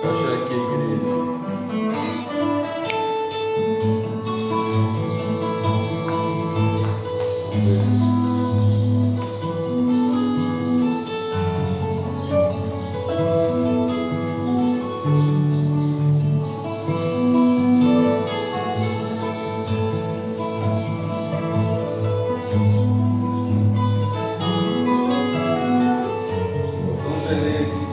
Fecha aqui, igreja. Vamos ler aqui.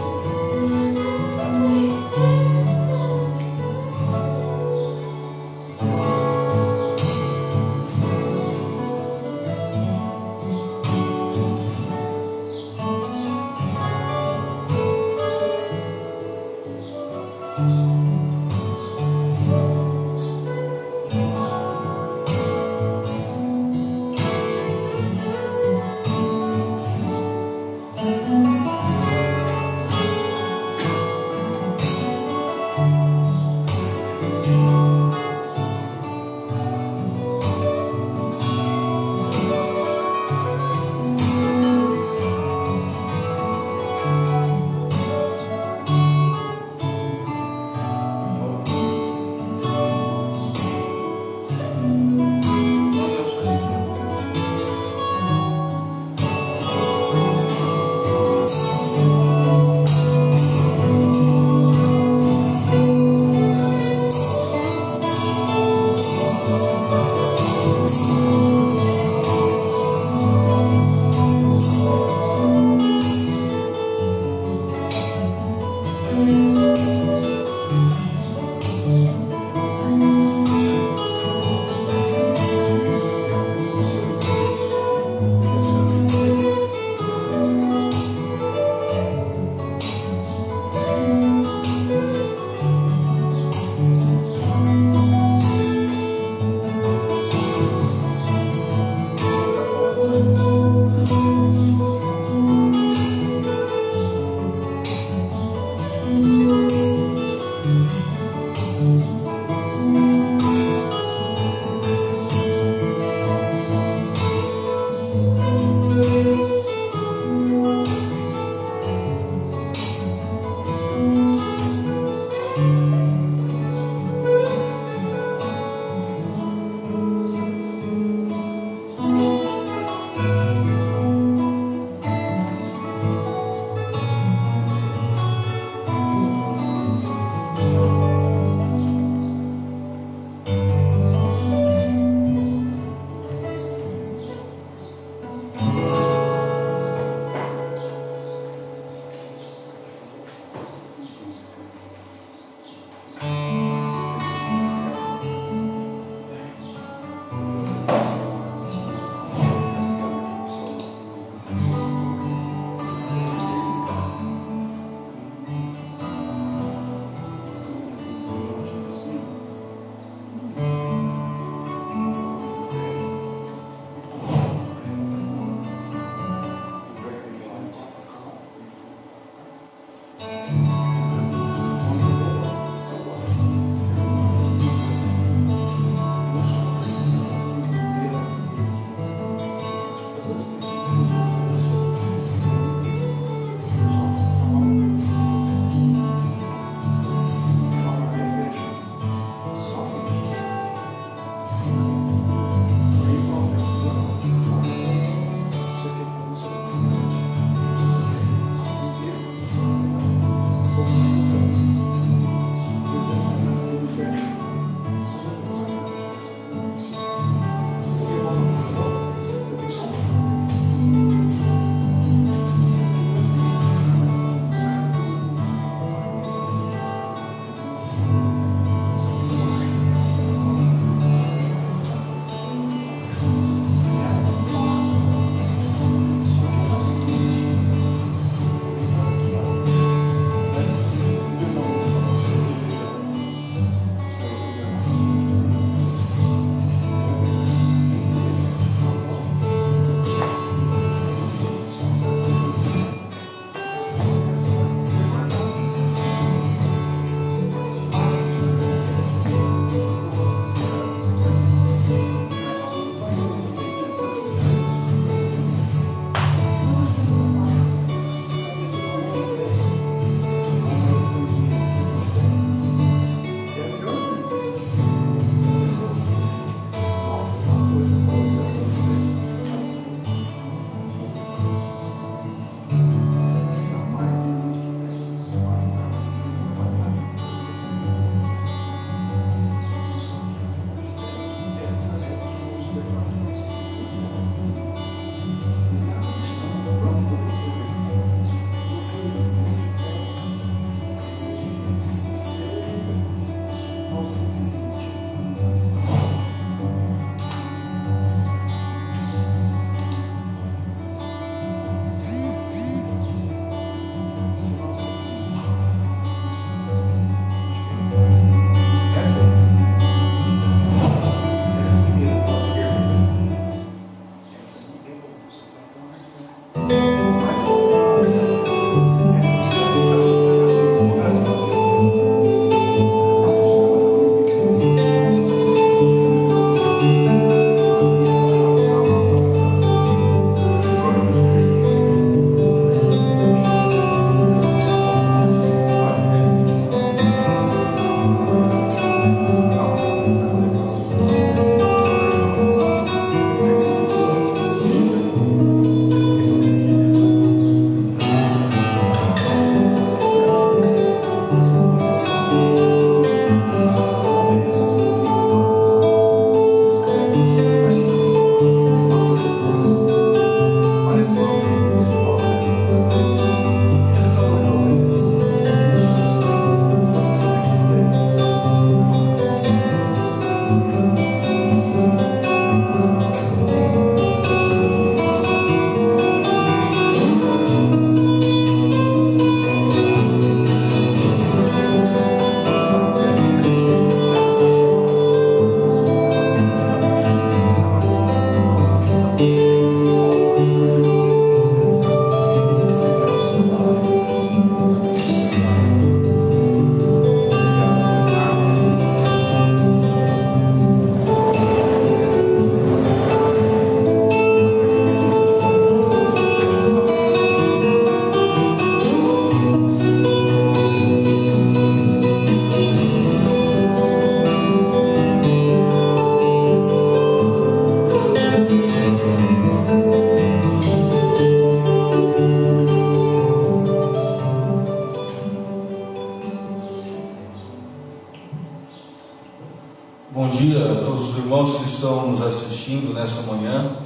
Bom dia a todos os irmãos que estão nos assistindo nesta manhã.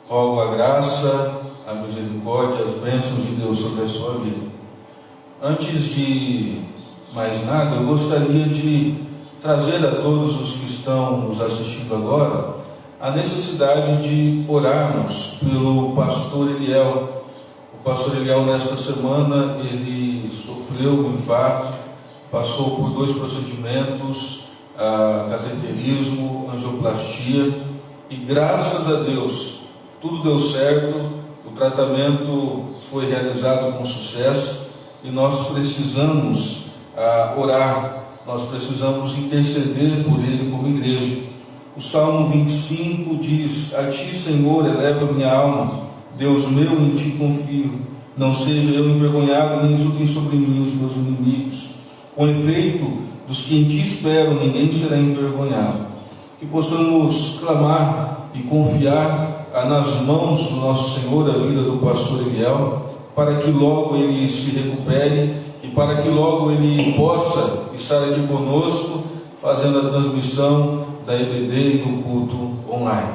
Rogo a graça, a misericórdia, as bênçãos de Deus sobre a sua vida. Antes de mais nada, eu gostaria de trazer a todos os que estão nos assistindo agora a necessidade de orarmos pelo pastor Eliel. O pastor Eliel, nesta semana, ele sofreu um infarto, passou por 2 procedimentos, cateterismo, angioplastia, e graças a Deus tudo deu certo, o tratamento foi realizado com sucesso, e nós precisamos orar, nós precisamos interceder por ele como igreja. O Salmo 25 diz: a ti, Senhor, eleva minha alma, Deus meu, em ti confio, não seja eu envergonhado, nem exultem sobre mim os meus inimigos. Com efeito, dos que em ti esperam, ninguém será envergonhado. Que possamos clamar e confiar nas mãos do nosso Senhor a vida do pastor Eliel, para que logo ele se recupere e para que logo ele possa estar aqui conosco, fazendo a transmissão da EBD e do culto online.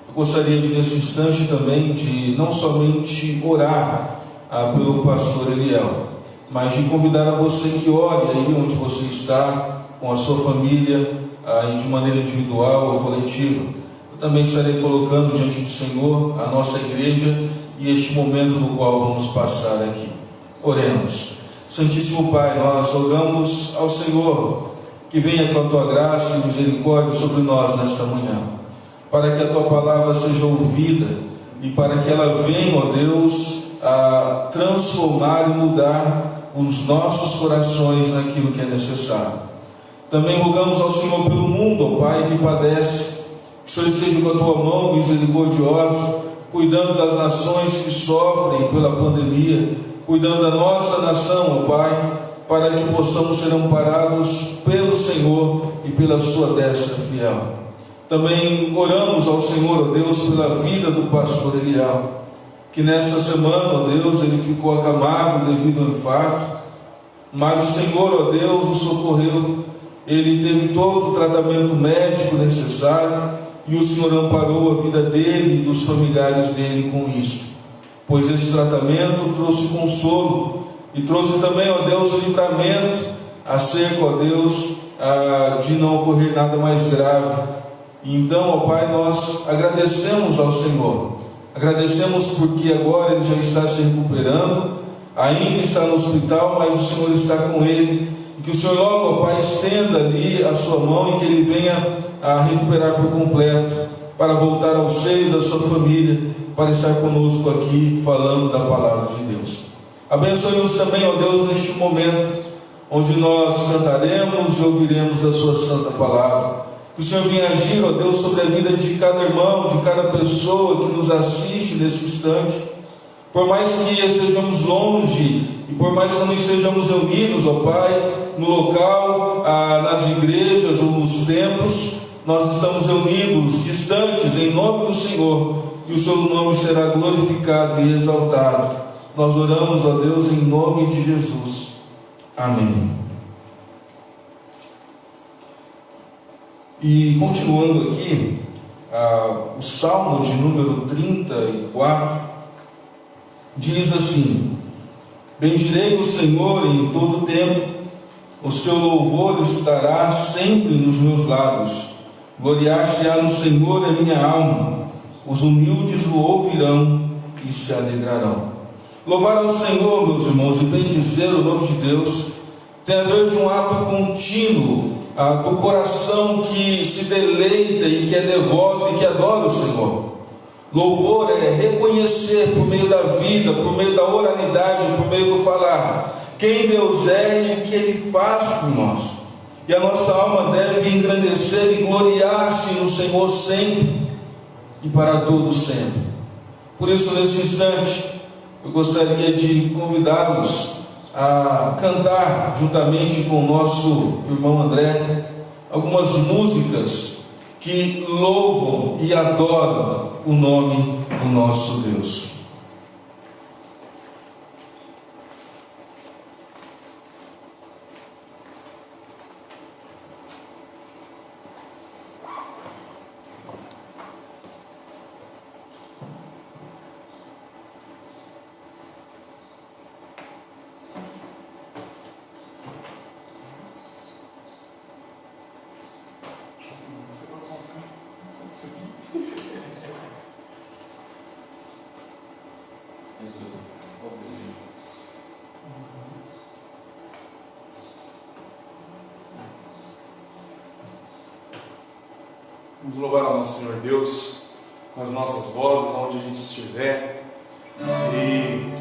Eu gostaria de, nesse instante também, de não somente orar pelo pastor Eliel, mas de convidar a você que ore aí onde você está, com a sua família, de maneira individual ou coletiva. Eu também estarei colocando diante do Senhor a nossa igreja e este momento no qual vamos passar aqui. Oremos. Santíssimo Pai, nós rogamos ao Senhor que venha com a Tua graça e misericórdia sobre nós nesta manhã, para que a Tua palavra seja ouvida e para que ela venha, ó Deus, a transformar e mudar os nossos corações naquilo que é necessário. Também rogamos ao Senhor pelo mundo, ó Pai, que padece, que o Senhor esteja com a Tua mão misericordiosa, cuidando das nações que sofrem pela pandemia, cuidando da nossa nação, ó Pai, para que possamos ser amparados pelo Senhor e pela Sua destra fiel. Também oramos ao Senhor, ó Deus, pela vida do pastor Eliel, que nesta semana, ó Deus, ele ficou acamado devido ao infarto, mas o Senhor, ó Deus, o socorreu. Ele teve todo o tratamento médico necessário e o Senhor amparou a vida dele e dos familiares dele com isso, pois esse tratamento trouxe consolo e trouxe também, ó Deus, livramento acerca, ó Deus, de não ocorrer nada mais grave. E então, ó Pai, nós agradecemos ao Senhor. Agradecemos porque agora ele já está se recuperando, ainda está no hospital, mas o Senhor está com ele, e que o Senhor logo, ó Pai, estenda ali a sua mão e que ele venha a recuperar por completo, para voltar ao seio da sua família, para estar conosco aqui, falando da palavra de Deus. Abençoe-nos também, ó Deus, neste momento, onde nós cantaremos e ouviremos da sua santa palavra. Que o Senhor venha agir, ó Deus, sobre a vida de cada irmão, de cada pessoa que nos assiste nesse instante. Por mais que estejamos longe e por mais que não estejamos reunidos, ó Pai, no local, nas igrejas ou nos templos, nós estamos reunidos, distantes, em nome do Senhor, e o seu nome será glorificado e exaltado. Nós oramos, ó Deus, em nome de Jesus. Amém. E continuando aqui, o Salmo de número 34 diz assim: bendirei o Senhor em todo o tempo, o seu louvor estará sempre nos meus lábios. Gloriar-se-á no Senhor a minha alma, os humildes o ouvirão e se alegrarão. Louvar ao Senhor, meus irmãos, e bendizer o nome de Deus tem a ver de um ato contínuo do coração que se deleita e que é devoto e que adora o Senhor. Louvor é reconhecer por meio da vida, por meio da oralidade, por meio do falar, quem Deus é e o que Ele faz por nós. E a nossa alma deve engrandecer e gloriar-se no Senhor sempre e para todos sempre. Por isso, nesse instante, eu gostaria de convidá-los a cantar, juntamente com o nosso irmão André, algumas músicas que louvam e adoram o nome do nosso Deus. Vamos louvar ao nosso Senhor Deus com as nossas vozes, onde a gente estiver, e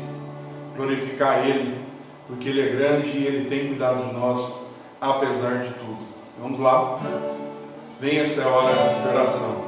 glorificar Ele, porque Ele é grande e Ele tem cuidado de nós, apesar de tudo. Vamos lá? Vem, essa é a hora de oração.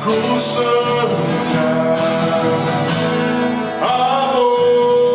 circunstâncias, adoro.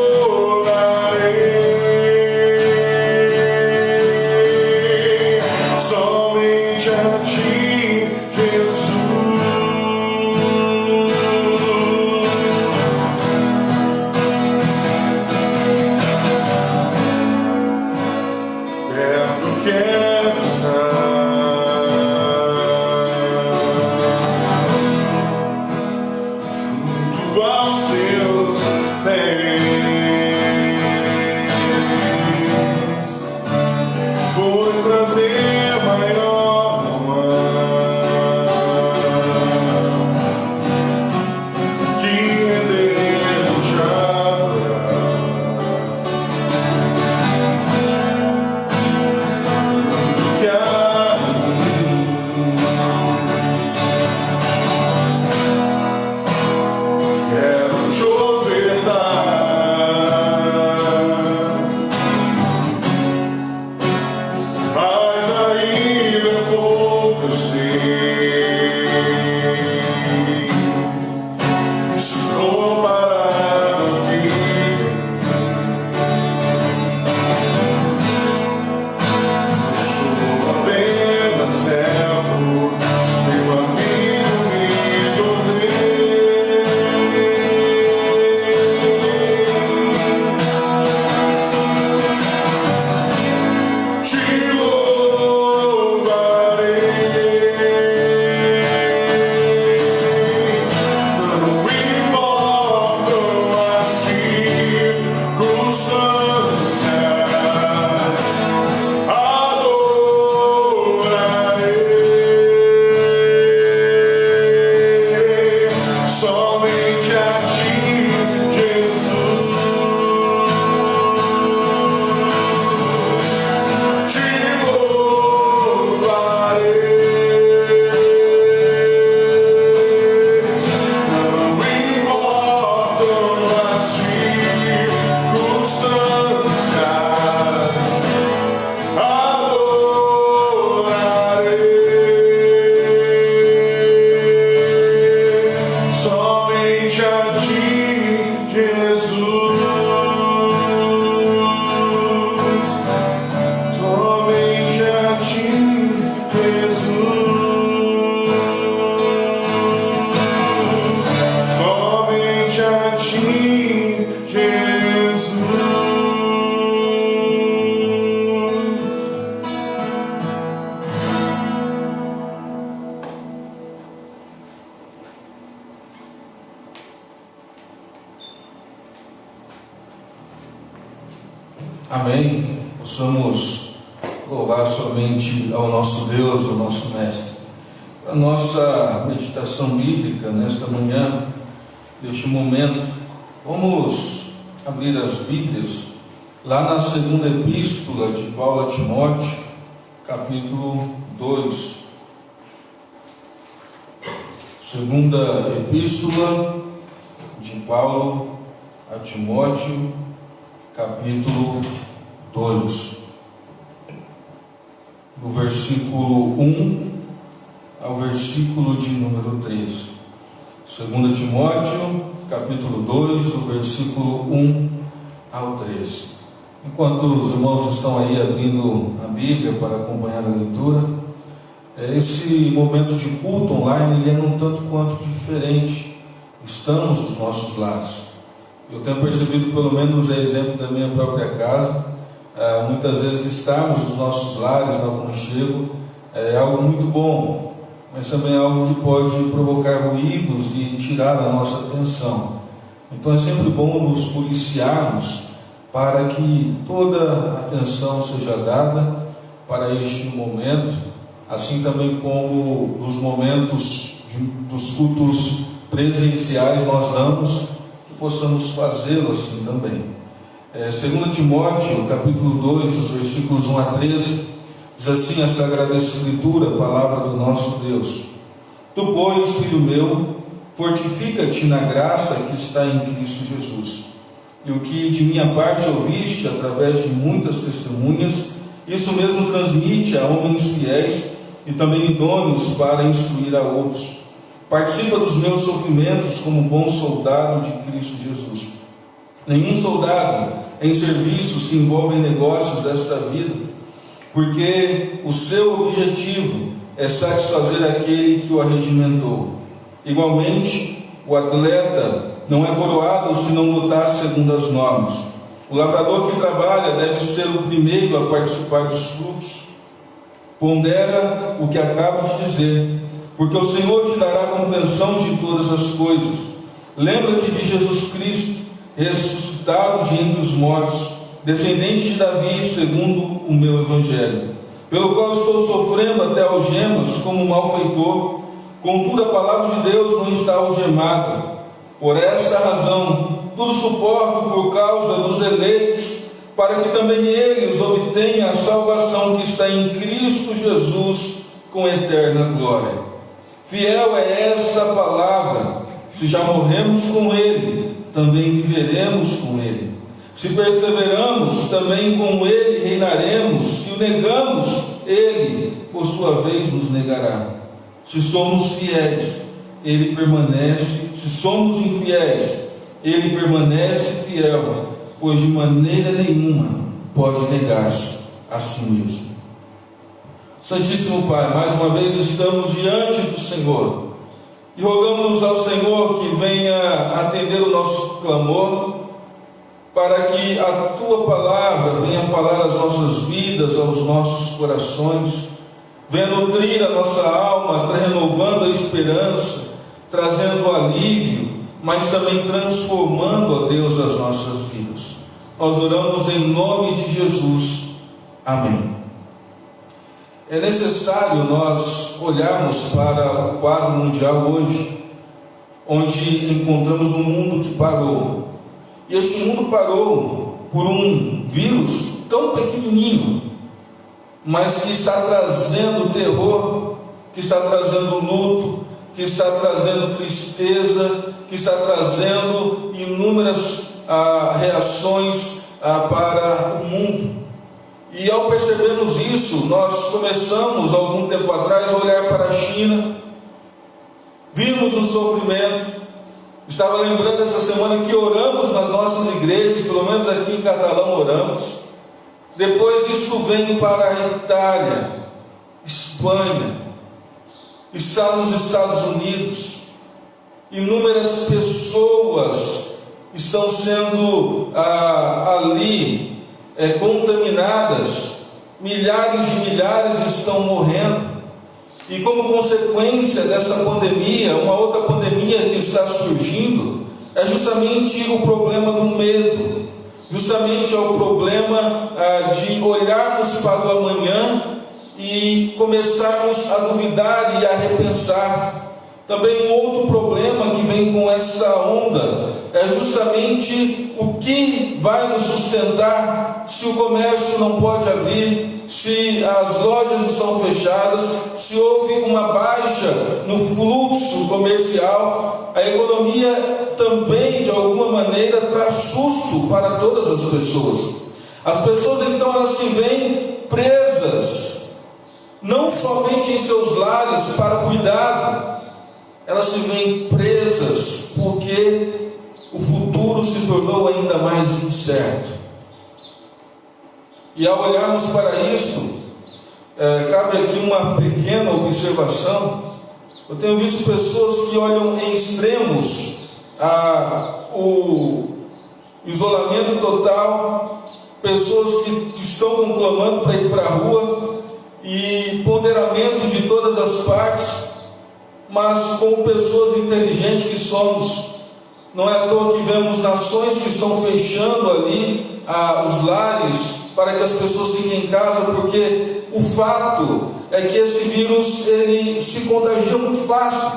Amém. Possamos louvar somente ao nosso Deus, ao nosso Mestre. A nossa meditação bíblica nesta manhã, neste momento, vamos abrir as Bíblias lá na segunda epístola de Paulo a Timóteo, capítulo 2. Segunda epístola de Paulo a Timóteo, capítulo 2, do versículo 1 ao versículo de número 13. 2 Timóteo, capítulo 2, do versículo 1 ao 13. Enquanto os irmãos estão aí abrindo a Bíblia para acompanhar a leitura, esse momento de culto online ele é um tanto quanto diferente. Estamos nos nossos lares. Eu tenho percebido, pelo menos é exemplo da minha própria casa, muitas vezes estarmos nos nossos lares, no aconchego, é algo muito bom, mas também é algo que pode provocar ruídos e tirar a nossa atenção. Então é sempre bom nos policiarmos para que toda a atenção seja dada para este momento, assim também como nos momentos dos cultos presenciais nós damos, possamos fazê-lo assim também. 2 Timóteo, capítulo 2, dos versículos 1 a 13, diz assim a Sagrada Escritura, a palavra do nosso Deus: Tu, pois, filho meu, fortifica-te na graça que está em Cristo Jesus. E o que de minha parte ouviste através de muitas testemunhas, isso mesmo transmite a homens fiéis e também idôneos para instruir a outros. Participa dos meus sofrimentos como bom soldado de Cristo Jesus. Nenhum soldado em serviço se envolve em negócios desta vida, porque o seu objetivo é satisfazer aquele que o arregimentou. Igualmente, o atleta não é coroado se não lutar segundo as normas. O lavrador que trabalha deve ser o primeiro a participar dos frutos. Pondera o que acabo de dizer, porque o Senhor te dará compreensão de todas as coisas. Lembra-te de Jesus Cristo, ressuscitado de entre os mortos, descendente de Davi, segundo o meu evangelho, pelo qual estou sofrendo até algemas como malfeitor. Contudo, a palavra de Deus não está algemada. Por esta razão, tudo suporto por causa dos eleitos, para que também eles obtenham a salvação que está em Cristo Jesus com eterna glória. Fiel é esta palavra: se já morremos com Ele, também viveremos com Ele. Se perseveramos, também com Ele reinaremos. Se o negamos, Ele, por sua vez, nos negará. Se somos fiéis, Ele permanece. Se somos infiéis, Ele permanece fiel, pois de maneira nenhuma pode negar-se a si mesmo. Santíssimo Pai, mais uma vez estamos diante do Senhor e rogamos ao Senhor que venha atender o nosso clamor, para que a Tua palavra venha falar às nossas vidas, aos nossos corações, venha nutrir a nossa alma, renovando a esperança, trazendo alívio, mas também transformando, ó Deus, as nossas vidas. Nós oramos em nome de Jesus. Amém. É necessário nós olharmos para o quadro mundial hoje, onde encontramos um mundo que parou. E este mundo parou por um vírus tão pequenininho, mas que está trazendo terror, que está trazendo luto, que está trazendo tristeza, que está trazendo inúmeras reações para o mundo. E ao percebermos isso, nós começamos, algum tempo atrás, a olhar para a China, vimos o sofrimento. Estava lembrando essa semana que oramos nas nossas igrejas, pelo menos aqui em Catalão oramos. Depois isso vem para a Itália, Espanha, está nos Estados Unidos. Inúmeras pessoas estão sendo ali contaminadas, milhares de milhares estão morrendo, e como consequência dessa pandemia, uma outra pandemia que está surgindo, é justamente o problema do medo, justamente ao problema de olharmos para o amanhã e começarmos a duvidar e a repensar. Também um outro problema que vem com essa onda é justamente o que vai nos sustentar se o comércio não pode abrir, se as lojas estão fechadas, se houve uma baixa no fluxo comercial. A economia também, de alguma maneira, traz susto para todas as pessoas. As pessoas então elas se veem presas, não somente em seus lares para cuidado, elas se veem presas porque o futuro se tornou ainda mais incerto. E ao olharmos para isso, cabe aqui uma pequena observação. Eu tenho visto pessoas que olham em extremos o isolamento total, pessoas que estão conclamando para ir para a rua, e ponderamentos de todas as partes, mas como pessoas inteligentes que somos, não é à toa que vemos nações que estão fechando ali os lares para que as pessoas fiquem em casa, porque o fato é que esse vírus ele se contagia muito fácil,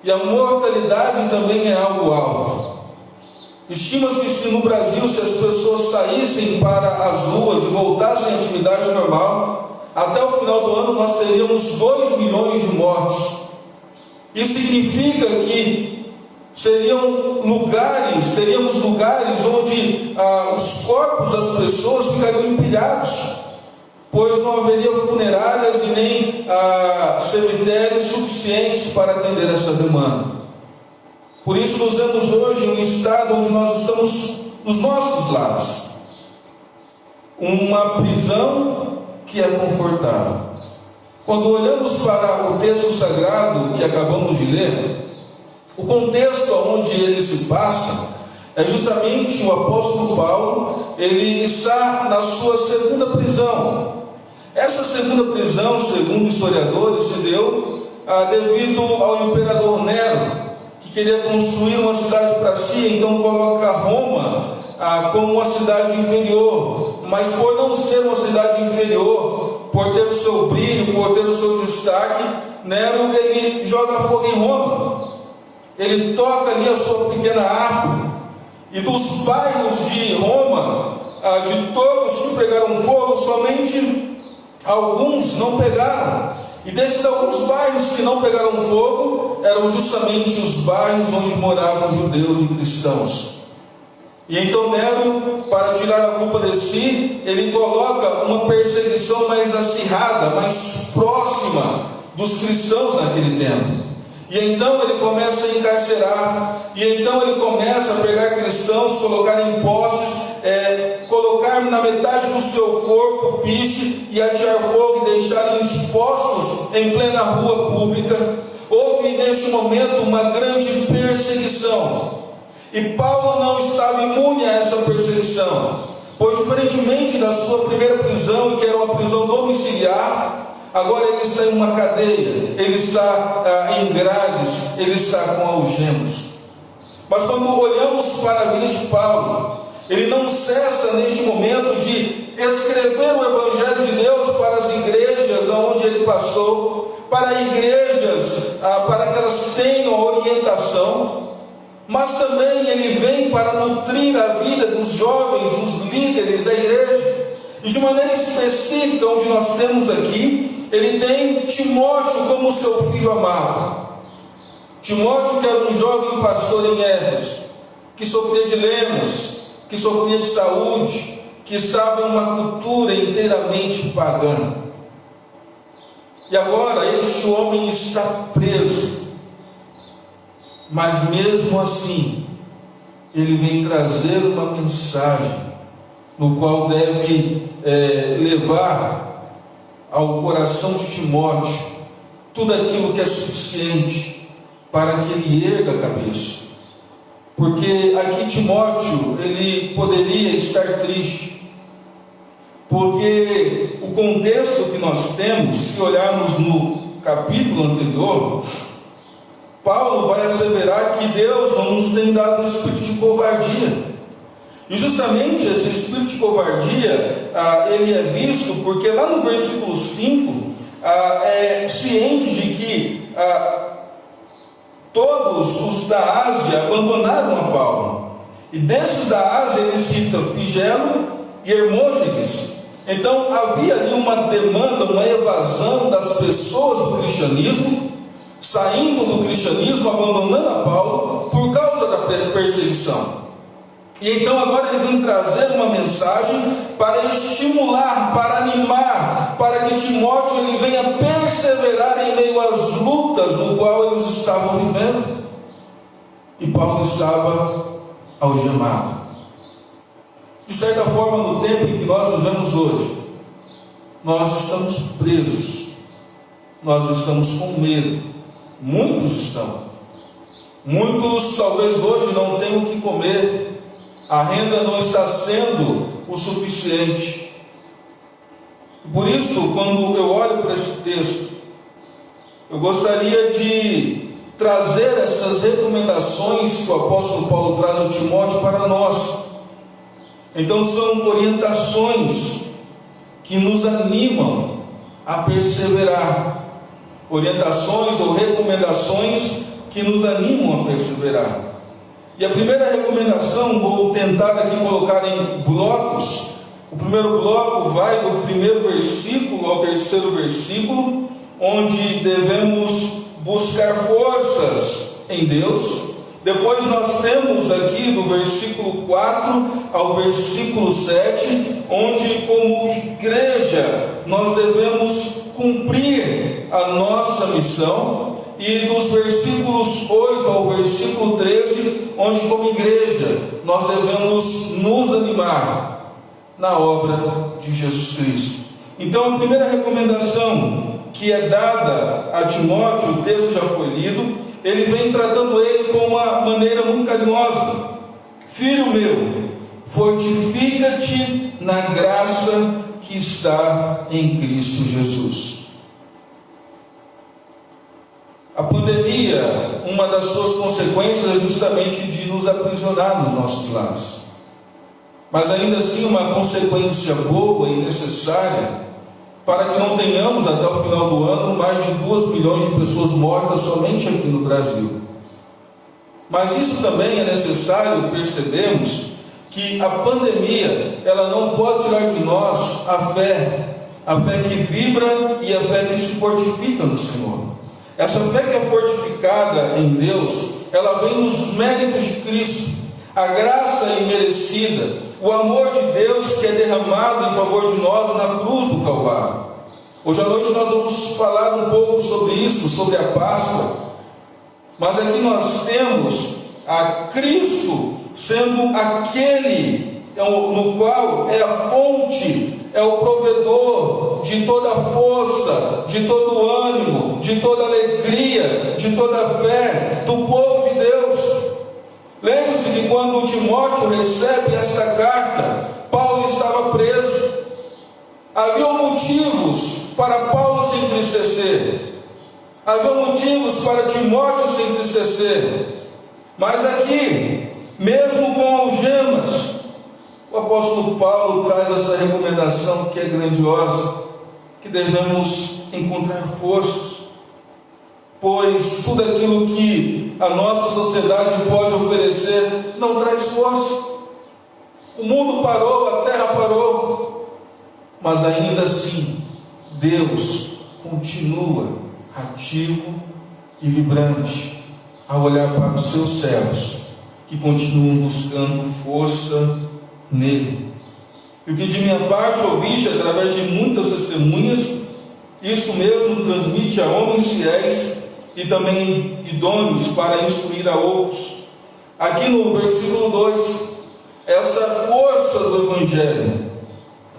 e a mortalidade também é algo alto. Estima-se que no Brasil, se as pessoas saíssem para as ruas e voltassem à atividade normal, até o final do ano nós teríamos 2 milhões de mortos. Isso significa que teríamos lugares onde os corpos das pessoas ficariam empilhados, pois não haveria funerárias e nem cemitérios suficientes para atender essa demanda. Por isso nos vemos hoje em um estado onde nós estamos nos nossos lares, uma prisão que é confortável. Quando olhamos para o texto sagrado que acabamos de ler, o contexto onde ele se passa é justamente o apóstolo Paulo. Ele está na sua segunda prisão. Essa segunda prisão, segundo historiadores, se deu devido ao imperador Nero, que queria construir uma cidade para si, então coloca Roma como uma cidade inferior. Mas por não ser uma cidade inferior, por ter o seu brilho, por ter o seu destaque, Nero ele joga fogo em Roma. Ele toca ali a sua pequena harpa, e dos bairros de Roma, de todos que pegaram fogo, somente alguns não pegaram. E desses alguns bairros que não pegaram fogo, eram justamente os bairros onde moravam judeus e cristãos. E então Nero, para tirar a culpa de si, ele coloca uma perseguição mais acirrada, mais próxima dos cristãos naquele tempo. E então ele começa a encarcerar, e então ele começa a pegar cristãos, colocar em postes, colocar na metade do seu corpo piche e atirar fogo e deixarem expostos em plena rua pública. Houve neste momento uma grande perseguição, e Paulo não estava imune a essa perseguição, pois diferentemente da sua primeira prisão, que era uma prisão domiciliar, agora ele está em uma cadeia, ele está em grades, ele está com algemas. Mas quando olhamos para a vida de Paulo, ele não cessa neste momento de escrever o Evangelho de Deus para as igrejas onde ele passou, para igrejas, para que elas tenham orientação, mas também ele vem para nutrir a vida dos jovens, dos líderes da igreja. E de maneira específica, onde nós temos aqui, ele tem Timóteo como seu filho amado. Timóteo, que era um jovem pastor em Éfeso, que sofria de lemos, que sofria de saúde, que estava em uma cultura inteiramente pagã. E agora este homem está preso, mas mesmo assim, ele vem trazer uma mensagem, no qual deve levar ao coração de Timóteo tudo aquilo que é suficiente para que ele erga a cabeça. Porque aqui Timóteo, ele poderia estar triste, porque o contexto que nós temos, se olharmos no capítulo anterior, Paulo vai asseverar que Deus não nos tem dado um espírito de covardia. E justamente esse espírito de covardia, ele é visto porque lá no versículo 5, é ciente de que todos os da Ásia abandonaram a Paulo. E desses da Ásia ele cita Figelo e Hermógenes. Então havia ali uma demanda, uma evasão das pessoas do cristianismo, saindo do cristianismo, abandonando a Paulo por causa da perseguição. E então agora ele vem trazer uma mensagem para estimular, para animar, para que Timóteo ele venha perseverar em meio às lutas no qual eles estavam vivendo. E Paulo estava algemado. De certa forma, no tempo em que nós vivemos hoje, nós estamos presos, nós estamos com medo. Muitos estão. Muitos talvez hoje não tenham o que comer. A renda não está sendo o suficiente. Por isso, quando eu olho para esse texto, eu gostaria de trazer essas recomendações que o apóstolo Paulo traz a Timóteo para nós. Então são orientações que nos animam a perseverar. Orientações ou recomendações que nos animam a perseverar. E a primeira recomendação, vou tentar aqui colocar em blocos. O primeiro bloco vai do primeiro versículo ao terceiro versículo, onde devemos buscar forças em Deus. Depois nós temos aqui do versículo 4 ao versículo 7, onde como igreja nós devemos cumprir a nossa missão. E dos versículos 8 ao versículo 13, onde como igreja nós devemos nos animar na obra de Jesus Cristo. Então a primeira recomendação que é dada a Timóteo, o texto já foi lido, ele vem tratando ele com uma maneira muito carinhosa. Filho meu, fortifica-te na graça que está em Cristo Jesus. A pandemia, uma das suas consequências é justamente de nos aprisionar nos nossos lares. Mas ainda assim uma consequência boa e necessária para que não tenhamos até o final do ano mais de 2 milhões de pessoas mortas somente aqui no Brasil. Mas isso também é necessário percebermos que a pandemia, ela não pode tirar de nós a fé que vibra e a fé que se fortifica no Senhor. Essa fé que é fortificada em Deus, ela vem nos méritos de Cristo, a graça imerecida, o amor de Deus que é derramado em favor de nós na cruz do Calvário. Hoje à noite nós vamos falar um pouco sobre isso, sobre a Páscoa. Mas aqui nós temos a Cristo sendo aquele no qual é a fonte, é o provedor de toda força, de todo ânimo, de toda alegria, de toda fé do povo de Deus. Lembre-se que quando Timóteo recebe esta carta, Paulo estava preso. Havia motivos para Paulo se entristecer. Havia motivos para Timóteo se entristecer. Mas aqui, mesmo com algemas, o apóstolo Paulo traz essa recomendação que é grandiosa, que devemos encontrar forças, pois tudo aquilo que a nossa sociedade pode oferecer não traz força. O mundo parou, a terra parou, mas ainda assim Deus continua ativo e vibrante ao olhar para os seus servos que continuam buscando força nele. E o que de minha parte ouvi através de muitas testemunhas, isto mesmo transmite a homens fiéis e também idôneos para instruir a outros. Aqui no versículo 2, essa força do Evangelho,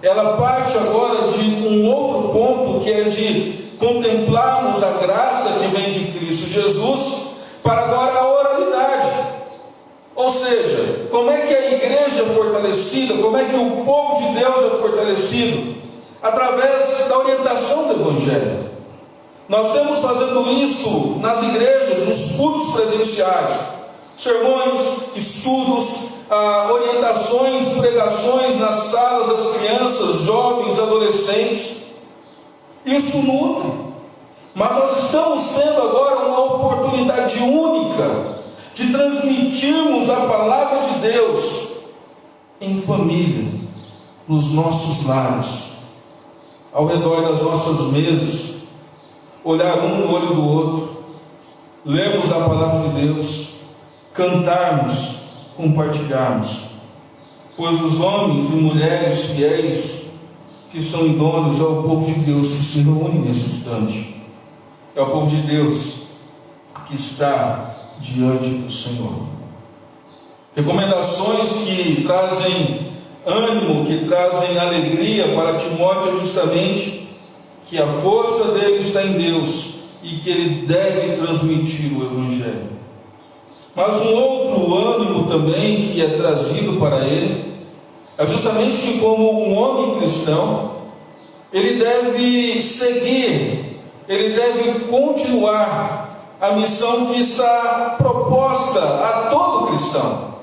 ela parte agora de um outro ponto, que é de contemplarmos a graça que vem de Cristo Jesus, para agora a oralidade. Ou seja, como é que a igreja é fortalecida, como é que o povo de Deus é fortalecido? Através da orientação do Evangelho. Nós estamos fazendo isso nas igrejas, nos cultos presenciais. sermões, estudos, orientações, pregações nas salas das crianças, jovens, adolescentes. Isso nutre, mas nós estamos tendo agora uma oportunidade única de transmitirmos a palavra de Deus em família, nos nossos lares, ao redor das nossas mesas, olhar um no olho do outro, lermos a palavra de Deus, cantarmos, compartilharmos, pois os homens e mulheres fiéis que são idôneos é o povo de Deus que se reúne nesse instante, é o povo de Deus que está diante do Senhor. Recomendações que trazem ânimo, que trazem alegria para Timóteo, justamente que a força dele está em Deus e que ele deve transmitir o Evangelho. Mas um outro ânimo também que é trazido para ele é justamente que, como um homem cristão, ele deve seguir, ele deve continuar a missão que está proposta a todo cristão.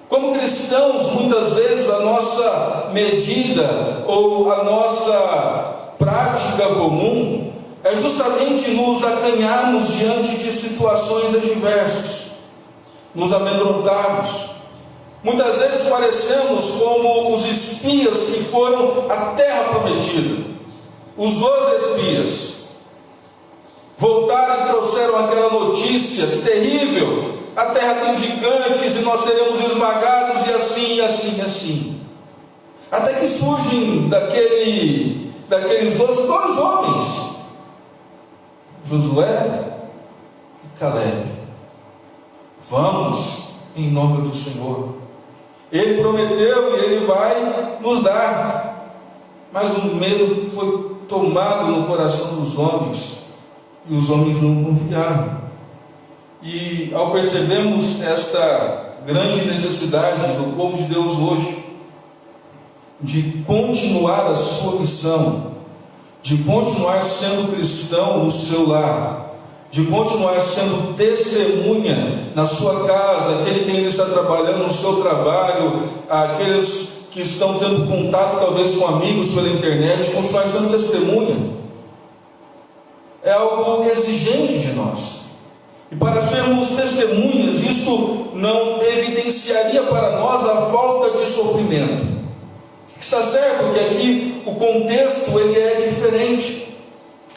Como cristãos, muitas vezes a nossa medida ou a nossa prática comum é justamente nos acanharmos diante de situações adversas, nos amedrontarmos. Muitas vezes parecemos como os espias que foram à terra prometida, os 12 espias. Voltaram e trouxeram aquela notícia terrível: a terra tem gigantes e nós seremos esmagados, e assim, e assim, e assim. Até que surgem daqueles dois homens, Josué e Caleb. Vamos em nome do Senhor. Ele prometeu e Ele vai nos dar. Mas o medo foi tomado no coração dos homens, e os homens não confiaram. E ao percebermos esta grande necessidade do povo de Deus hoje, de continuar a sua missão, de continuar sendo cristão no seu lar, de continuar sendo testemunha na sua casa, aquele que ainda está trabalhando no seu trabalho, aqueles que estão tendo contato talvez com amigos pela internet, continuar sendo testemunha, é algo exigente de nós. E para sermos testemunhas, isto não evidenciaria para nós a falta de sofrimento. Está certo que aqui o contexto ele é diferente.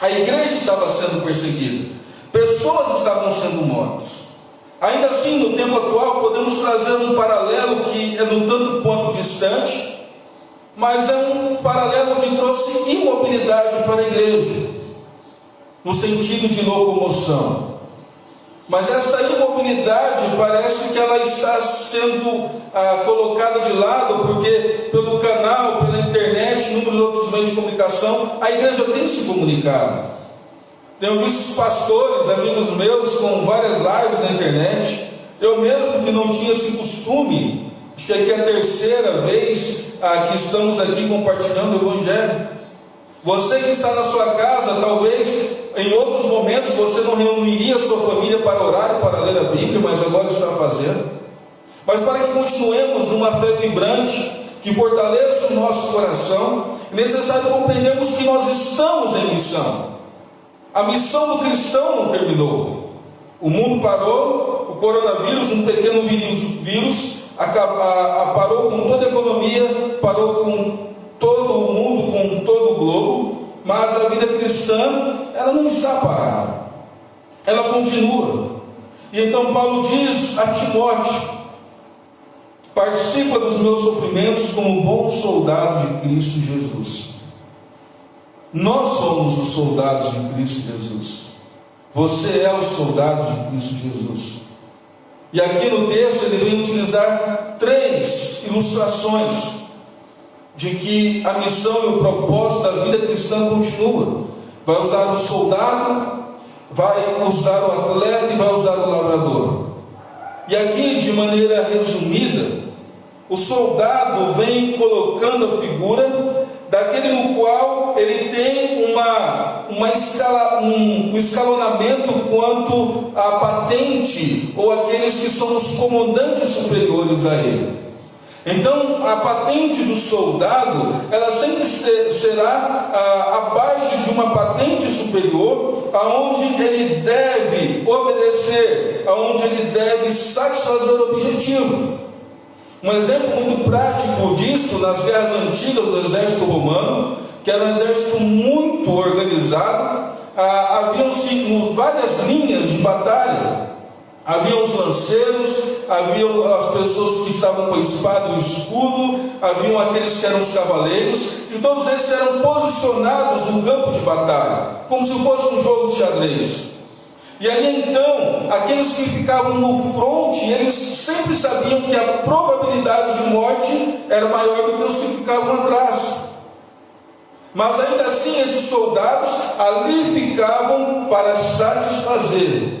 A igreja estava sendo perseguida, pessoas estavam sendo mortas. Ainda assim, no tempo atual, podemos trazer um paralelo que é no tanto quanto distante, mas é um paralelo que trouxe imobilidade para a igreja, no sentido de locomoção. Mas essa imobilidade parece que ela está sendo colocada de lado, porque pelo canal, pela internet, inúmeros outros meios de comunicação, a igreja tem se comunicado. Tenho visto pastores, amigos meus, com várias lives na internet. Eu mesmo que não tinha esse costume, acho que aqui é a terceira vez que estamos aqui compartilhando o Evangelho. Você que está na sua casa, talvez em outros momentos você não reuniria a sua família para orar e para ler a Bíblia, mas agora está fazendo. Mas para que continuemos numa fé vibrante, que fortaleça o nosso coração, é necessário compreendermos que nós estamos em missão. A missão do cristão não terminou. O mundo parou, o coronavírus, um pequeno vírus, parou com toda a economia, parou com todo o mundo, com todo o globo, mas a vida cristã, ela não está parada, ela continua. E então Paulo diz a Timóteo: participa dos meus sofrimentos como bom soldado de Cristo Jesus. Nós somos os soldados de Cristo Jesus. Você é o soldado de Cristo Jesus. E aqui no texto ele vem utilizar 3 ilustrações de que a missão e o propósito da vida cristã continua. Vai usar o soldado, vai usar o atleta e vai usar o lavrador. E aqui, de maneira resumida, o soldado vem colocando a figura daquele no qual ele tem um escalonamento quanto à patente, ou aqueles que são os comandantes superiores a ele. Então, a patente do soldado, ela sempre será abaixo de uma patente superior, aonde ele deve obedecer, aonde ele deve satisfazer o objetivo. Um exemplo muito prático disso, nas guerras antigas do exército romano, que era um exército muito organizado, haviam várias linhas de batalha. Havia os lanceiros, haviam as pessoas que estavam com a espada e o escudo, haviam aqueles que eram os cavaleiros, e todos eles eram posicionados no campo de batalha, como se fosse um jogo de xadrez. E ali então, aqueles que ficavam no fronte, eles sempre sabiam que a probabilidade de morte era maior do que os que ficavam atrás. Mas ainda assim, esses soldados ali ficavam para satisfazer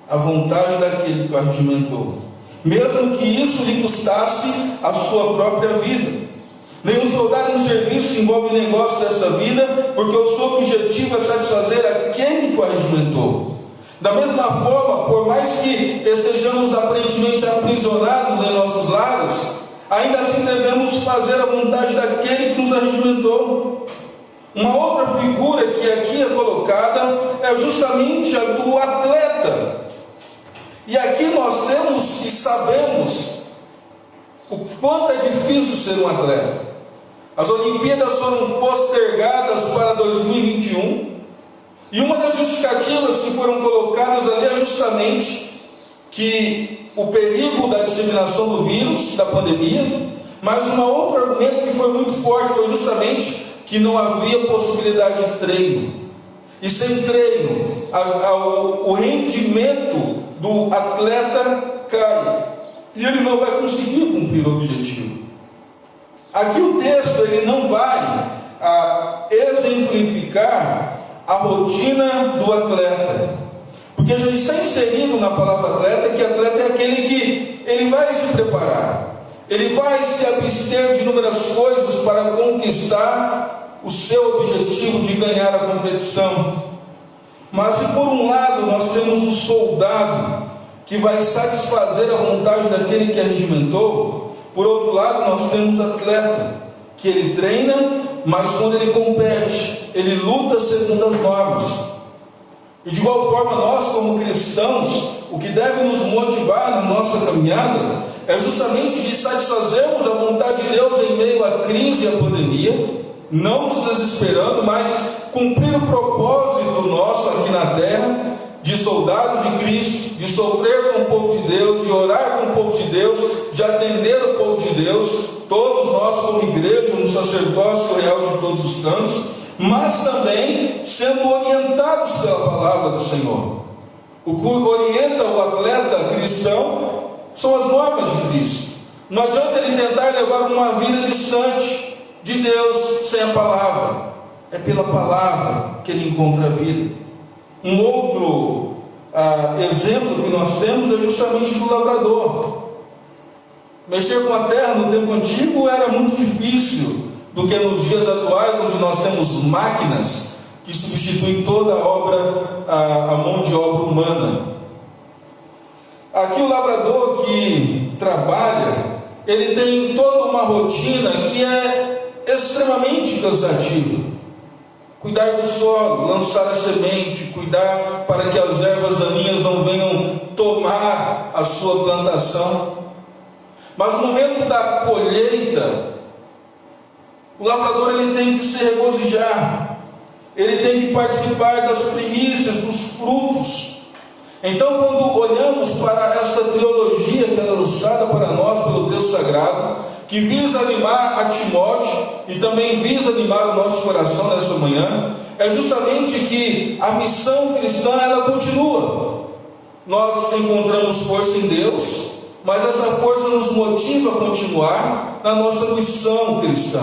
a vontade daquele que o arregimentou, mesmo que isso lhe custasse a sua própria vida. Nenhum soldado em serviço envolve negócio dessa vida, porque o seu objetivo é satisfazer aquele que o arregimentou. Da mesma forma, por mais que estejamos aparentemente aprisionados em nossos lares, ainda assim devemos fazer a vontade daquele que nos arregimentou. Uma outra figura que aqui é colocada é justamente a do atleta. E aqui nós temos e sabemos o quanto é difícil ser um atleta. As Olimpíadas foram postergadas para 2021, e uma das justificativas que foram colocadas ali é justamente que o perigo da disseminação do vírus, da pandemia, mas um outro argumento que foi muito forte foi justamente que não havia possibilidade de treino. E sem treino, o rendimento do atleta cai, e ele não vai conseguir cumprir o objetivo. Aqui o texto ele não vai exemplificar a rotina do atleta, porque já está inserido na palavra atleta que atleta é aquele que ele vai se preparar, ele vai se abster de inúmeras coisas para conquistar o seu objetivo de ganhar a competição. Mas se por um lado nós temos o soldado que vai satisfazer a vontade daquele que arregimentou, por outro lado nós temos o atleta que ele treina, mas quando ele compete, ele luta segundo as normas. E de igual forma nós como cristãos, o que deve nos motivar na nossa caminhada é justamente de satisfazermos a vontade de Deus em meio à crise e à pandemia, não nos desesperando, mas cumprir o propósito nosso aqui na terra, de soldados de Cristo, de sofrer com o povo de Deus, de orar com o povo de Deus, de atender o povo de Deus, todos nós como igreja, no sacerdócio real de todos os cantos, mas também sendo orientados pela palavra do Senhor. O que orienta o atleta cristão são as normas de Cristo. Não adianta ele tentar levar uma vida distante de Deus sem a palavra. É pela palavra que ele encontra a vida. Um outro exemplo que nós temos é justamente do lavrador. Mexer com a terra no tempo antigo era muito difícil do que nos dias atuais, onde nós temos máquinas que substituem toda a obra, a mão de obra humana. Aqui o lavrador que trabalha, ele tem toda uma rotina que é extremamente cansativa. Cuidar do solo, lançar a semente, cuidar para que as ervas daninhas não venham tomar a sua plantação. Mas no momento da colheita, o lavrador ele tem que se regozijar, ele tem que participar das primícias, dos frutos. Então, quando olhamos para esta teologia que é lançada para nós pelo texto sagrado, que visa animar a Timóteo e também visa animar o nosso coração nessa manhã, é justamente que a missão cristã ela continua. Nós encontramos força em Deus, mas essa força nos motiva a continuar na nossa missão cristã.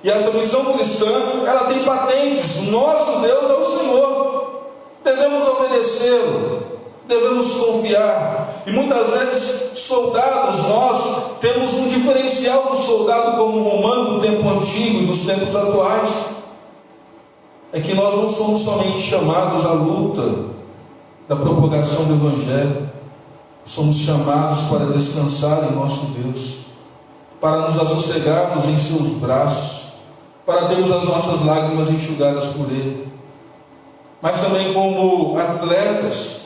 E essa missão cristã, ela tem patentes. O nosso Deus é o Senhor, devemos obedecê-lo. devemos confiar. E muitas vezes, soldados, nós temos um diferencial do soldado como romano do tempo antigo e dos tempos atuais. É que nós não somos somente chamados à luta da propagação do Evangelho, somos chamados para descansar em nosso Deus, para nos assossegarmos em seus braços, para termos as nossas lágrimas enxugadas por Ele. Mas também como atletas,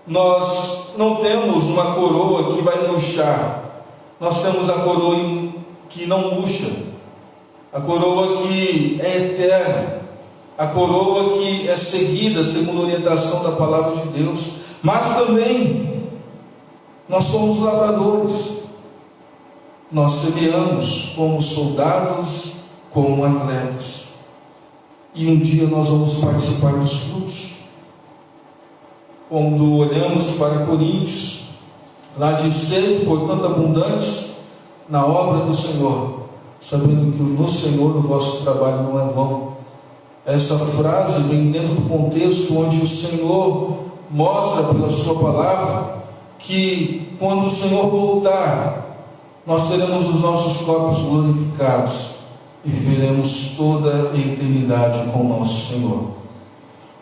nós não temos uma coroa que vai murchar, nós temos a coroa que não murcha, a coroa que é eterna, a coroa que é seguida segundo a orientação da palavra de Deus. Mas também nós somos lavradores, nós semeamos como soldados, como atletas, e um dia nós vamos participar dos frutos. Quando olhamos para Coríntios, lá diz: sede portanto abundantes na obra do Senhor, sabendo que no Senhor o vosso trabalho não é vão. Essa frase vem dentro do contexto onde o Senhor mostra pela sua palavra que quando o Senhor voltar, nós teremos os nossos corpos glorificados e viveremos toda a eternidade com o nosso Senhor.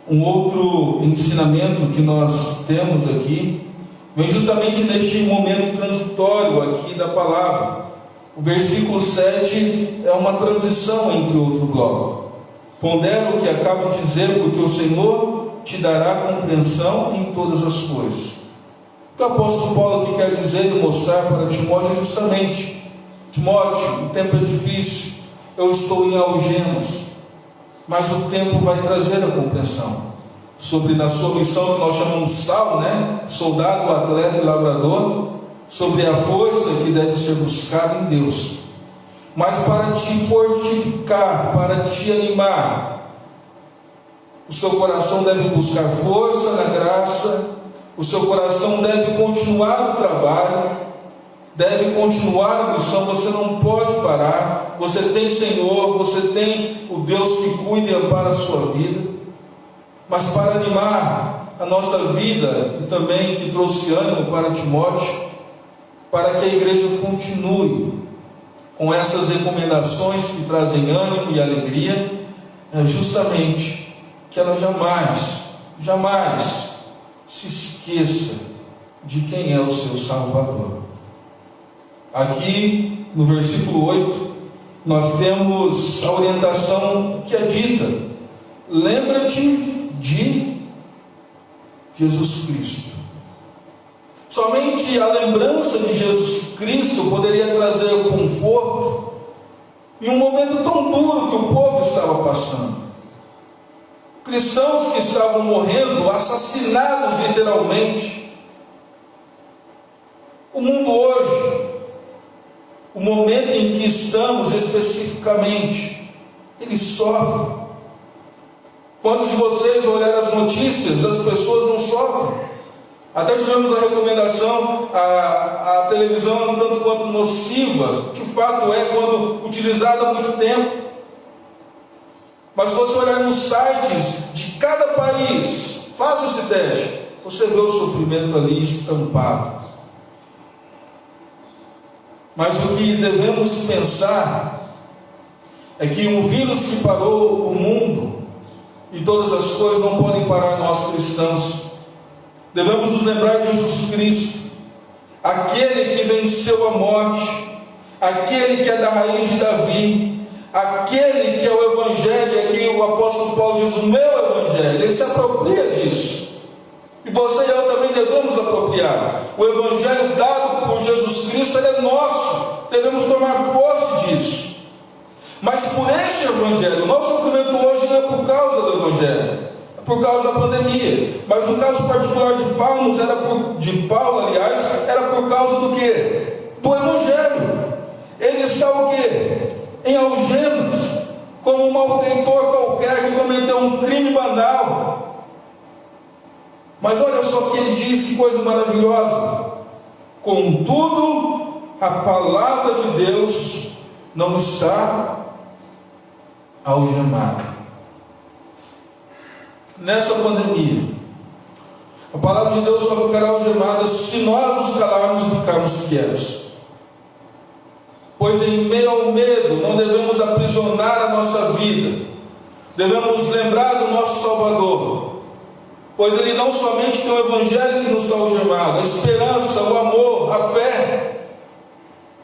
Um outro ensinamento que nós temos aqui vem justamente neste momento transitório aqui da palavra. O versículo 7 é uma transição entre outro bloco. Pondera o que acabo de dizer, porque o Senhor te dará compreensão em todas as coisas. O que o apóstolo Paulo aqui quer dizer e mostrar para Timóteo é justamente: Timóteo, o tempo é difícil, eu estou em algemas, mas o tempo vai trazer a compreensão sobre na sua missão que nós chamamos sal, soldado, atleta e lavrador, sobre a força que deve ser buscada em Deus. Mas para te fortificar, para te animar, o seu coração deve buscar força na graça, o seu coração deve continuar o trabalho, deve continuar a missão. Você não pode parar. Você tem Senhor, você tem o Deus que cuida e ampara a sua vida. Mas para animar a nossa vida, e também que trouxe ânimo para Timóteo, para que a igreja continue com essas recomendações que trazem ânimo e alegria, é justamente que ela jamais se esqueça de quem é o seu Salvador. Aqui no versículo 8 nós temos a orientação que é dita: lembra-te de Jesus Cristo. Somente a lembrança de Jesus Cristo poderia trazer o conforto em um momento tão duro que o povo estava passando. Cristãos que estavam morrendo, assassinados literalmente. O mundo hoje, o momento em que estamos especificamente, ele sofre. Quantos de vocês olharam as notícias? As pessoas não sofrem. Até tivemos a recomendação, a televisão é um tanto quanto nociva, que o fato é quando utilizada há muito tempo. Mas se você olhar nos sites de cada país, faça esse teste, você vê o sofrimento ali estampado. Mas o que devemos pensar é que um vírus que parou o mundo e todas as coisas não podem parar nós cristãos. Devemos nos lembrar de Jesus Cristo, aquele que venceu a morte, aquele que é da raiz de Davi, aquele que é o Evangelho. E aqui o apóstolo Paulo diz: o meu Evangelho. Ele se apropria disso, e você e eu também devemos apropriar. O Evangelho dado por Jesus Cristo, ele é nosso, devemos tomar posse disso. Mas por este Evangelho, o nosso sofrimento hoje não é por causa do Evangelho, por causa da pandemia, mas no caso particular de Paulo, era por causa do quê? Do Evangelho. Ele está o quê? Em algemas, como um malfeitor qualquer que cometeu um crime banal. Mas olha só o que ele diz, que coisa maravilhosa: contudo, a palavra de Deus não está algemada. Nessa pandemia, A palavra de Deus só ficará algemada se nós nos calarmos e ficarmos quietos. Pois em meio ao medo não devemos aprisionar a nossa vida. Devemos lembrar do nosso Salvador. Pois Ele não somente tem o Evangelho que nos está algemado, a esperança, o amor, a fé.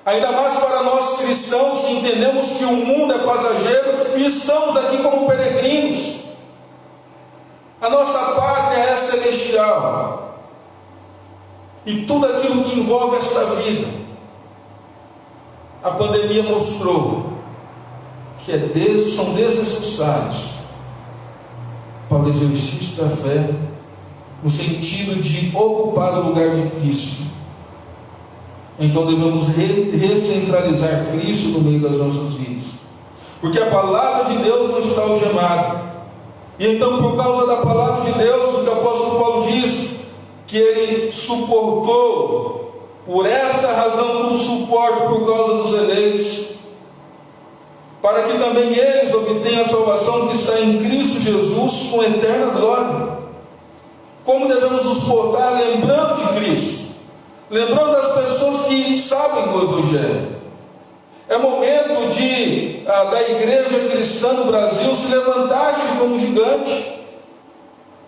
Ainda mais para nós cristãos que entendemos que o mundo é passageiro e estamos aqui como peregrinos. A nossa pátria é celestial. E tudo aquilo que envolve esta vida, a pandemia mostrou que são desnecessários para o exercício da fé, no sentido de ocupar o lugar de Cristo. Então devemos recentralizar Cristo no meio das nossas vidas, porque a palavra de Deus não está algemada. E então, por causa da palavra de Deus, o que o apóstolo Paulo diz, que ele suportou, por esta razão tudo suporta por causa dos eleitos, para que também eles obtenham a salvação que está em Cristo Jesus com eterna glória. Como devemos nos portar? Lembrando de Cristo, lembrando das pessoas que sabem do Evangelho. É momento da igreja cristã no Brasil se levantar-se como gigante,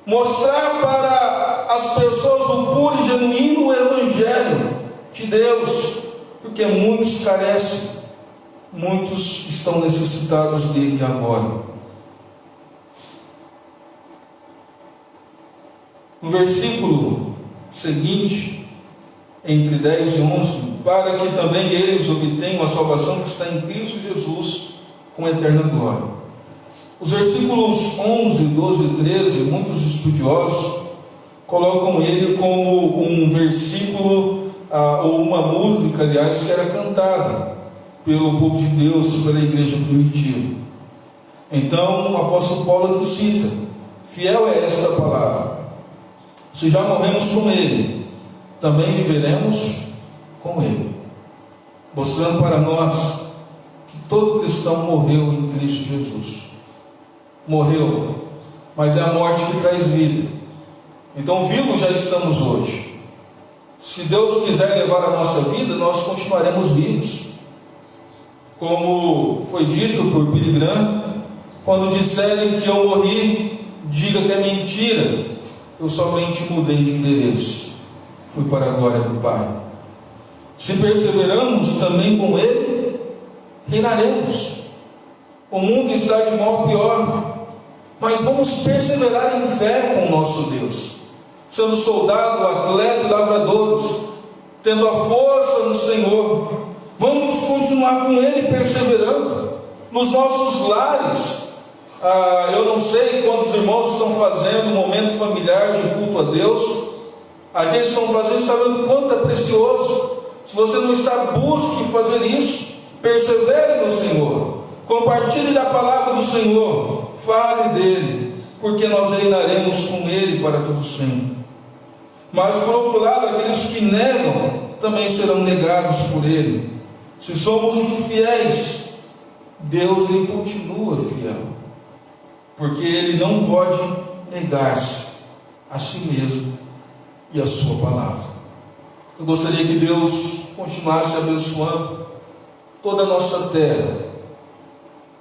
mostrar para as pessoas o puro e genuíno Evangelho de Deus, porque muitos carecem, muitos estão necessitados dele agora. No versículo seguinte, entre 10 e 11, para que também eles obtenham a salvação que está em Cristo Jesus com eterna glória. Os versículos 11, 12 e 13, muitos estudiosos colocam ele como um versículo, ou uma música, aliás, que era cantada pelo povo de Deus, pela igreja primitiva. Então, o apóstolo Paulo aqui cita: fiel é esta palavra, se já morremos com ele, também viveremos com ele, mostrando para nós que todo cristão morreu em Cristo Jesus. Morreu, mas é a morte que traz vida. Então vivos já estamos hoje. Se Deus quiser levar a nossa vida, nós continuaremos vivos. Como foi dito por Billy Graham, quando disserem que eu morri, diga que é mentira, eu somente mudei de endereço, fui para a glória do Pai. Se perseveramos também com Ele, reinaremos. O mundo está de mal a pior, mas vamos perseverar em fé com o nosso Deus, sendo soldado, atleta e lavradores, tendo a força no Senhor. Vamos continuar com Ele perseverando nos nossos lares. Eu não sei quantos irmãos estão fazendo um momento familiar de culto a Deus. Aqueles que estão fazendo estão vendo quanto é precioso. Se você não está, busque fazer isso. Persevere no Senhor, compartilhe da palavra do Senhor, fale dele, porque nós reinaremos com Ele para todo sempre. Mas por outro lado, aqueles que negam também serão negados por Ele. Se somos infiéis, Deus Ele continua fiel, porque Ele não pode negar-se a si mesmo e a sua palavra. Eu gostaria que Deus continuasse abençoando toda a nossa terra,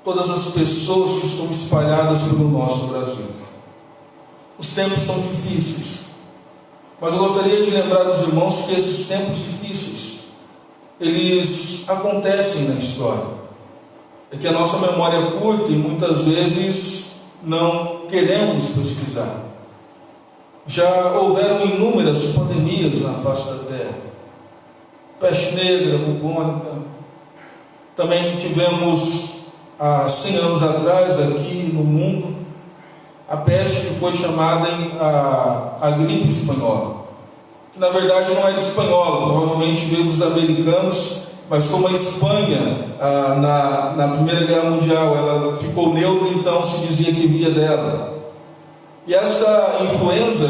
todas as pessoas que estão espalhadas pelo nosso Brasil. Os tempos são difíceis, mas eu gostaria de lembrar aos irmãos que esses tempos difíceis, eles acontecem na história. É que a nossa memória é curta e muitas vezes não queremos pesquisar. Já houveram inúmeras pandemias na face da terra. Peste negra, bubônica. Também tivemos há 100 anos atrás aqui no mundo a peste que foi chamada a gripe espanhola, que na verdade não era espanhola, provavelmente veio dos americanos, mas como a Espanha na Primeira Guerra Mundial ela ficou neutra, então se dizia que vinha dela. E esta influenza,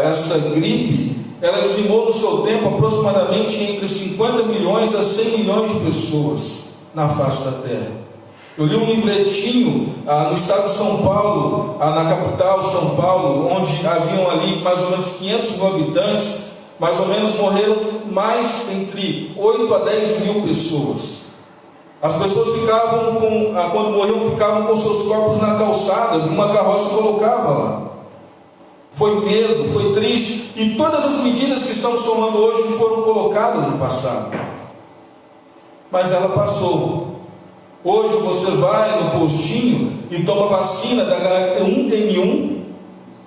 esta gripe, ela dizimou no seu tempo aproximadamente entre 50 milhões a 100 milhões de pessoas na face da terra. Eu li um livretinho no estado de São Paulo, na capital São Paulo, onde haviam ali mais ou menos 500 mil habitantes, mais ou menos morreram mais entre 8 a 10 mil pessoas. As pessoas ficavam quando morriam, ficavam com seus corpos na calçada, uma carroça colocava lá. Foi medo, foi triste, e todas as medidas que estamos tomando hoje foram colocadas no passado. Mas ela passou. Hoje você vai no postinho e toma vacina da H1N1,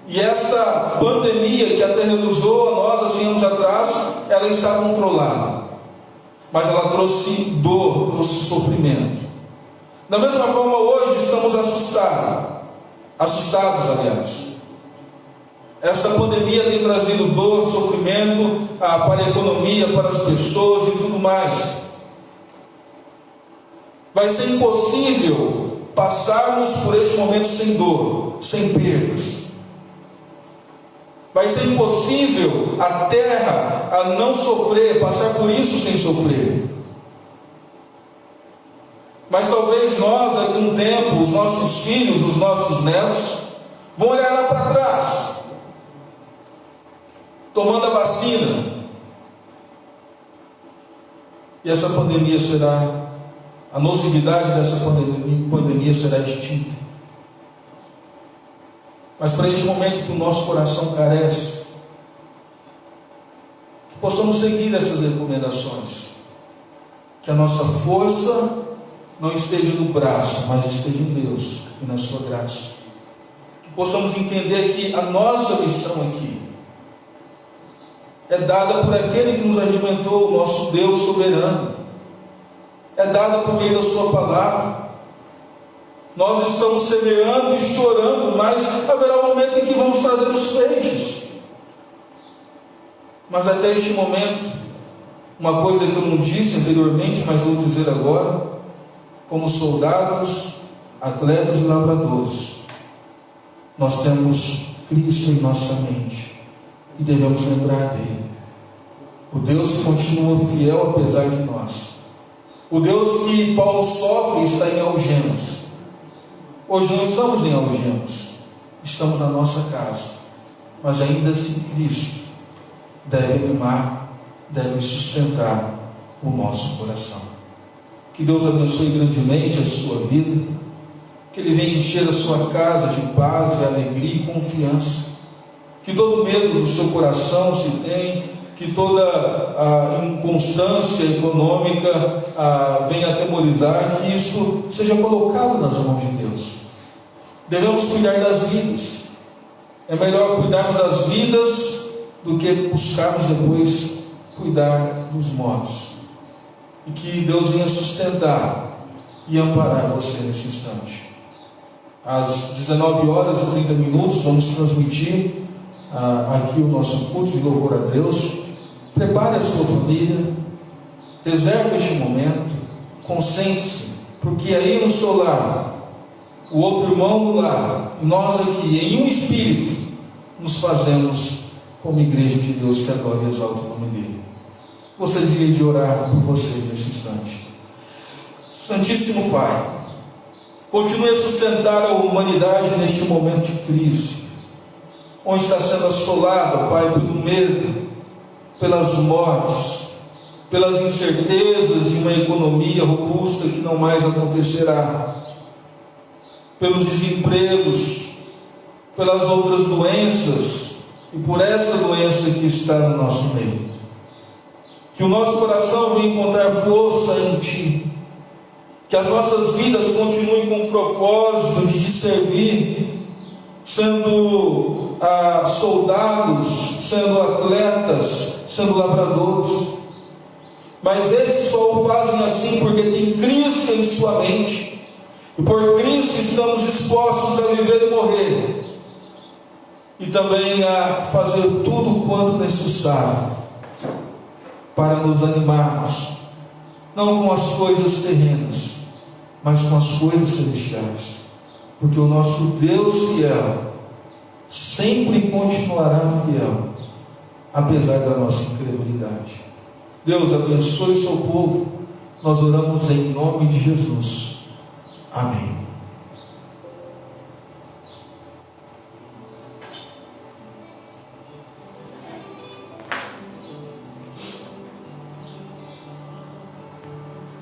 e esta pandemia que aterrorizou a nós há 100 anos atrás, ela está controlada. Mas ela trouxe dor, trouxe sofrimento. Da mesma forma, hoje estamos assustados, aliás. Esta pandemia tem trazido dor, sofrimento para a economia, para as pessoas e tudo mais. Vai ser impossível passarmos por este momento sem dor, sem perdas. Vai ser impossível a terra a não sofrer, passar por isso sem sofrer. Mas talvez nós, daqui a um tempo, os nossos filhos, os nossos netos, vão olhar lá para trás, tomando a vacina, e essa pandemia será, a nocividade dessa pandemia será extinta. Mas para este momento que o nosso coração carece, que possamos seguir essas recomendações, que a nossa força não esteja no braço, mas esteja em Deus e na sua graça, que possamos entender que a nossa missão aqui é dada por aquele que nos alimentou, o nosso Deus soberano, é dada por meio da sua palavra. Nós estamos semeando e chorando, mas haverá um momento em que vamos trazer os feixes. Mas até este momento, uma coisa que eu não disse anteriormente, mas vou dizer agora, como soldados, atletas e lavradores, nós temos Cristo em nossa mente e devemos lembrar dele. O Deus que continua fiel apesar de nós. O Deus que Paulo sofre e está em algemas. Hoje não estamos em algemas, estamos na nossa casa, mas ainda assim Cristo deve animar, deve sustentar o nosso coração. Que Deus abençoe grandemente a sua vida, que Ele venha encher a sua casa de paz e alegria e confiança, que todo medo do seu coração se tem, que toda a inconstância econômica venha atemorizar, que isto seja colocado nas mãos de Deus. Devemos cuidar das vidas. É melhor cuidarmos das vidas do que buscarmos depois cuidar dos mortos. E que Deus venha sustentar e amparar você nesse instante. Às 19 horas e 30 minutos vamos transmitir aqui o nosso culto de louvor a Deus. Prepare a sua família, reserve este momento, concentre-se, porque aí no seu lar, o outro irmão no lar, e nós aqui, em um espírito, nos fazemos como igreja de Deus que adora e exalta o nome dele. Gostaria de orar por vocês nesse instante. Santíssimo Pai, continue a sustentar a humanidade neste momento de crise, onde está sendo assolada, Pai, pelo medo, pelas mortes, pelas incertezas de uma economia robusta que não mais acontecerá, pelos desempregos, pelas outras doenças e por esta doença que está no nosso meio. Que o nosso coração venha encontrar força em Ti, que as nossas vidas continuem com o propósito de Te servir, sendo soldados, sendo atletas, sendo lavradores. Mas esses só o fazem assim porque tem Cristo em sua mente, e por Cristo estamos dispostos a viver e morrer, e também a fazer tudo quanto necessário para nos animarmos, não com as coisas terrenas, mas com as coisas celestiais, porque o nosso Deus fiel sempre continuará fiel, apesar da nossa incredulidade. Deus abençoe o seu povo, nós oramos em nome de Jesus. Amém.